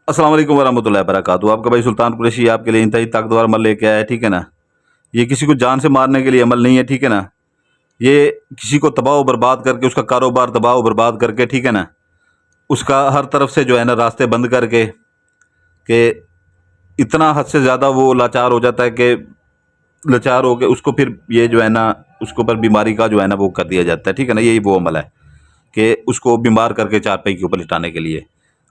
अस्सलाम वालेकुम वरहमतुल्लाहि वबरकातुहू। आपका भाई सुल्तान कुरैशी आपके लिए इंतहाई ताकतवर अमल लेके आया है, ठीक है ना। ये किसी को जान से मारने के लिए अमल नहीं है, ठीक है ना। ये किसी को तबाह व बर्बाद करके, उसका कारोबार तबाह व बर्बाद करके, ठीक है ना, उसका हर तरफ से जो है ना रास्ते बंद करके कि इतना हद से ज़्यादा वो लाचार हो जाता है कि लाचार हो के उसको फिर ये जो है ना उसके ऊपर बीमारी का जो है ना वो कर दिया जाता है, ठीक है ना। यही वो अमल है कि उसको बीमार करके चारपाई के ऊपर लिटाने के लिए।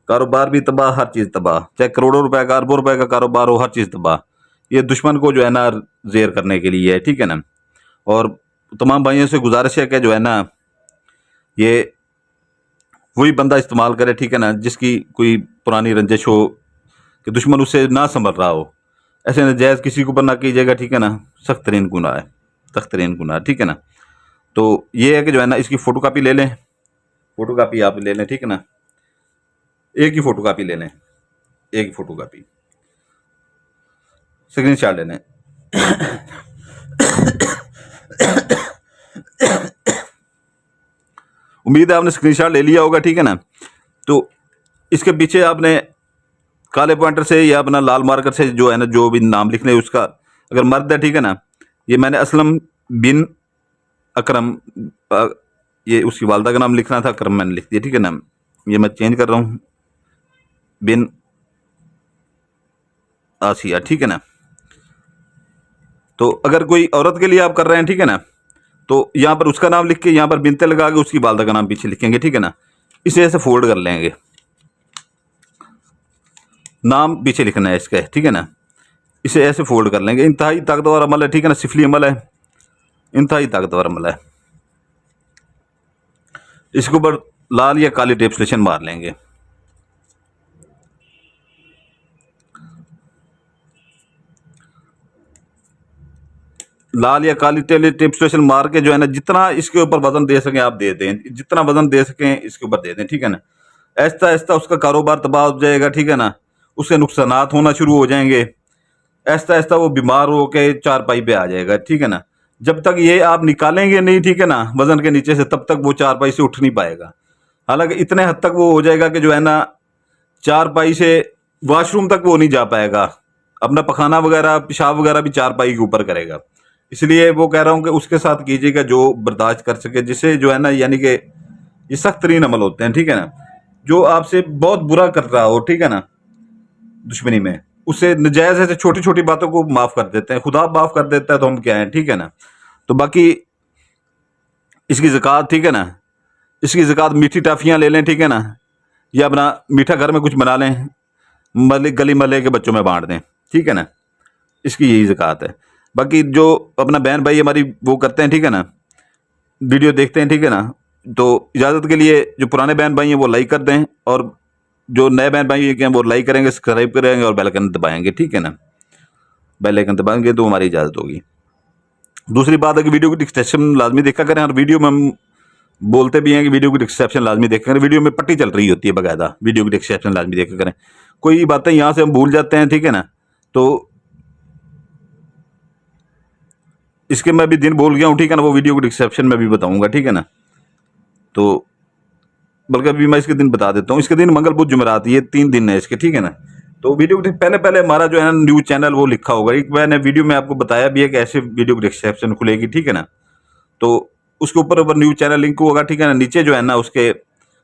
कारोबार भी तबाह, हर चीज़ तबाह, चाहे करोड़ों रुपए का, अरबों रुपए का कारोबार हो, हर चीज़ तबाह। ये दुश्मन को जो है ना ज़ेर करने के लिए है, ठीक है ना। और तमाम भाइयों से गुजारिश है कि जो है ना ये वही बंदा इस्तेमाल करे, ठीक है ना, जिसकी कोई पुरानी रंजिश हो कि दुश्मन उससे ना संभल रहा हो। ऐसे नजायज़ किसी के ऊपर ना कीजिएगा, ठीक है ना। सख्त तरीन गुनाह है, सख्त तरीन गुनाह, ठीक है ना। तो ये है कि जो है ना इसकी फ़ोटो कापी ले लें, फ़ोटो कापी आप ले लें, ठीक है ना। एक ही फ़ोटो कापी ले लें, एक ही फ़ोटो कापी, स्क्रीन शॉट ले लें। उम्मीद है आपने स्क्रीन शॉट ले लिया होगा, ठीक है ना। तो इसके पीछे आपने काले पॉइंटर से या अपना लाल मार्कर से जो है ना जो भी नाम लिखने उसका, अगर मर्द है, ठीक है ना। ये मैंने असलम बिन अकरम, ये उसकी वालदा का नाम लिखना था, अकरम मैंने लिख दिया, ठीक है ना। ये मैं चेंज कर रहा हूँ, बिन आसिया, ठीक है ना। तो अगर कोई औरत के लिए आप कर रहे हैं, ठीक है ना, तो यहाँ पर उसका नाम लिख के यहाँ पर बिनते लगा के उसकी वालदा का नाम पीछे लिखेंगे, ठीक है ना। इसे ऐसे फोल्ड कर लेंगे, नाम पीछे लिखना है इसका, ठीक है ना। इसे ऐसे फोल्ड कर लेंगे। इंतहाई ताकतवर अमल है, ठीक है ना, सिफली अमल है, इंतहाई ताकतवर अमल है। इसके ऊपर लाल या काली टेप स्लेशन मार लेंगे। लाल या काली टेप स्टेशन मार के जो है ना जितना इसके ऊपर वजन दे सकें आप दे दें, जितना वजन दे सकें इसके ऊपर दे दें, ठीक है ना। ऐसा ऐसा उसका कारोबार तबाह हो जाएगा, ठीक है ना। उसके नुकसानात होना शुरू हो जाएंगे। ऐसा ऐसा वो बीमार हो के चारपाई पे आ जाएगा, ठीक है ना। जब तक ये आप निकालेंगे नहीं, ठीक है ना, वजन के नीचे से, तब तक वो चारपाई से उठ नहीं पाएगा। हालांकि इतने हद तक वो हो जाएगा कि जो है ना चारपाई से वॉशरूम तक वो नहीं जा पाएगा। अपना पखाना वगैरह, पेशाब वगैरह भी चारपाई के ऊपर करेगा। इसलिए वो कह रहा हूँ कि उसके साथ कीजिएगा जो बर्दाश्त कर सके, जिसे जो है ना, यानी कि ये सख्त तरीन अमल होते हैं, ठीक है ना। जो आपसे बहुत बुरा कर रहा हो, ठीक है ना, दुश्मनी में, उसे नजायज ऐसे छोटी छोटी बातों को माफ कर देते हैं। खुदा माफ कर देता है तो हम क्या है, ठीक है ना। तो बाकी इसकी ज़कात, ठीक है ना, इसकी ज़कात मीठी टाफियाँ ले लें, ठीक है ना, या अपना मीठा घर में कुछ बना लें, मले गली मले के बच्चों में बांट दें, ठीक है ना। इसकी यही ज़कात है। बाकी जो अपना बहन भाई हमारी वो करते हैं, ठीक है ना, वीडियो देखते हैं, ठीक है ना, तो इजाज़त के लिए जो पुराने बहन भाई हैं वो लाइक कर दें, और जो नए बहन भाई हैं वो लाइक करेंगे, सब्सक्राइब करेंगे और बेल आइकन दबाएंगे, ठीक है ना। बेल आइकन दबाएंगे तो हमारी इजाज़त होगी। दूसरी बात है कि वीडियो की डिस्क्रिप्शन लाजमी देखा करें, और वीडियो में हम बोलते भी हैं कि वीडियो की डिस्क्रिप्शन लाजमी देखा करें। वीडियो में पट्टी चल रही होती है बाकायदा, वीडियो की डिस्क्रिप्शन लाजमी देखा करें। कोई बातें यहाँ से हम भूल जाते हैं, ठीक है ना। तो इसके मैं भी दिन भूल गया हूँ, ठीक है ना, वो वीडियो की डिस्क्रिप्शन में भी बताऊंगा, ठीक है ना। तो बल्कि अभी मैं इसके दिन बता देता हूँ। इसके दिन मंगल बुध जुमेरात, ये 3 दिन है इसके, ठीक है ना। तो वीडियो के पहले पहले हमारा जो है ना न्यूज़ चैनल वो लिखा होगा। एक मैंने वीडियो में आपको बताया भी है कि ऐसे वीडियो की डिस्क्रिप्शन खुलेगी, ठीक है ना। तो उसके ऊपर न्यूज़ चैनल लिंक होगा, ठीक है ना। नीचे जो है ना उसके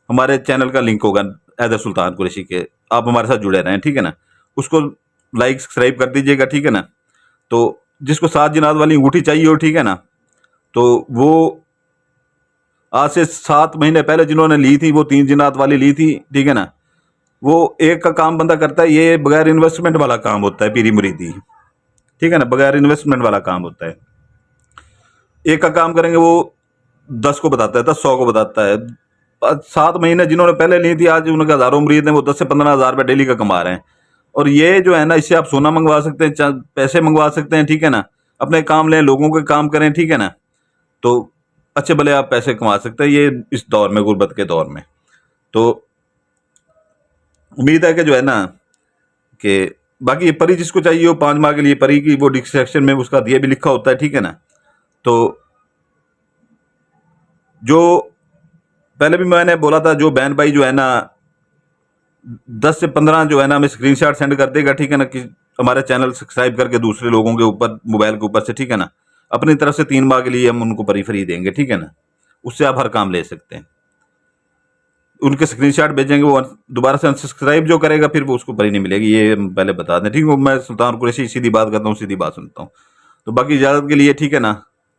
हमारे चैनल का लिंक होगा, हैदर सुल्तान कुरैशी के। आप हमारे साथ जुड़े रहें, ठीक है ना। उसको लाइक सब्सक्राइब कर दीजिएगा, ठीक है ना। तो जिसको 7 जिनात वाली अंगूठी चाहिए हो, ठीक है ना, तो वो आज से 7 महीने पहले जिन्होंने ली थी, वो 3 जिनात वाली ली थी, ठीक है ना। वो एक का काम बंदा करता है, ये बगैर इन्वेस्टमेंट वाला काम होता है, पीरी मुरीदी, ठीक है ना, बगैर इन्वेस्टमेंट वाला काम होता है। एक का काम करेंगे वो 10 को बताता है, 10 100 को बताता है। 7 महीने जिन्होंने पहले ली थी, आज उनके हज़ारों मुरीद हैं, वो 10 से 15 हज़ार रुपये डेली का कमा रहे हैं। और ये जो है ना, इससे आप सोना मंगवा सकते हैं, पैसे मंगवा सकते हैं, ठीक है ना। अपने काम लें, लोगों के काम करें, ठीक है ना। तो अच्छे भले आप पैसे कमा सकते हैं ये इस दौर में, गुर्बत के दौर में। तो उम्मीद है कि जो है ना कि बाकी ये परी जिसको चाहिए हो 5 माह के लिए, परी की वो डिस्क्रिप्शन में उसका दिए भी लिखा होता है, ठीक है ना। तो जो पहले भी मैंने बोला था, जो बहन भाई जो है ना 10 से 15 जो है ना हमें स्क्रीनशॉट सेंड कर देगा, ठीक है ना, कि हमारे चैनल सब्सक्राइब करके दूसरे लोगों के ऊपर मोबाइल के ऊपर से, ठीक है ना, अपनी तरफ से 3 माह के लिए हम उनको फ्री देंगे, ठीक है ना। उससे आप हर काम ले सकते हैं। उनके स्क्रीनशॉट भेजेंगे, वो दोबारा से अनसब्सक्राइब जो करेगा फिर वो उसको फ्री नहीं मिलेगी, ये हम पहले बता दें, ठीक है। मैं सुल्तान कुरैशी सीधी बात करता हूँ, सीधी बात सुनता हूँ। तो बाकी इजाज़त के लिए, ठीक है ना,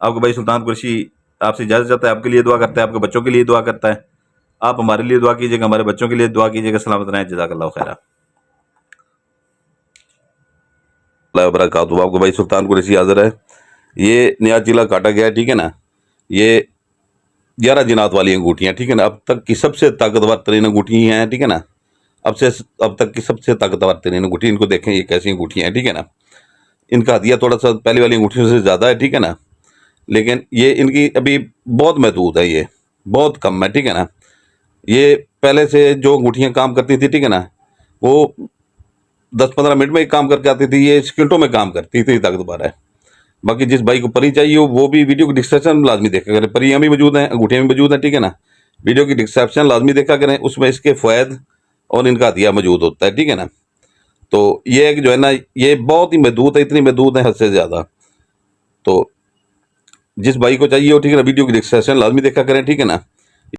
आपका भाई सुल्तान कुरैशी आपसे इजाज़त चाहता है, आपके लिए दुआ करता है, आपके बच्चों के लिए दुआ करता है। आप हमारे लिए दुआ कीजिएगा, हमारे बच्चों के लिए दुआ कीजिएगा। सलामत रहें, जज़ाकल्लाहु खैरा। वबरकातुहू। आपको भाई सुल्तान कुरैशी हाजिर है। ये नया चीला काटा गया है, ठीक है ना। ये 11 जिनात वाली अंगूठियाँ, ठीक है ना, अब तक की सबसे ताकतवर तरीन अंगूठी हैं, ठीक है ना। अब तक की सबसे ताकतवर तरीन अंगूठी, इनको देखें ये कैसी अंगूठियाँ हैं, ठीक है ना। इनका हदिया थोड़ा सा पहले वाली अंगूठियों से ज़्यादा है, ठीक है ना, लेकिन ये इनकी अभी बहुत महदूद है, ये बहुत कम है, ठीक है ना। ये पहले से जो अंगूठियाँ काम करती थी, ठीक है ना, वो 10-15 मिनट में ही काम करके आती थी, ये सेकंडों में काम करती थी, ताकतवर है। बाकी जिस भाई को परी चाहिए हो वो भी वीडियो की डिस्क्रिप्शन में लाजमी देखा करें, परियाँ भी मौजूद हैं, अंगूठियाँ भी मौजूद हैं, ठीक है ना। वीडियो की डिस्क्रिप्शन लाजमी देखा करें, उसमें इसके फ़ायदे और इनका हदिया मौजूद होता है, ठीक है ना। तो ये है कि जो है ना, ये बहुत ही महदूद है, इतनी महदूद है हद से ज़्यादा। तो जिस भाई को चाहिए हो, ठीक है ना, वीडियो की डिस्क्रिप्शन लाजमी देखा करें, ठीक है ना।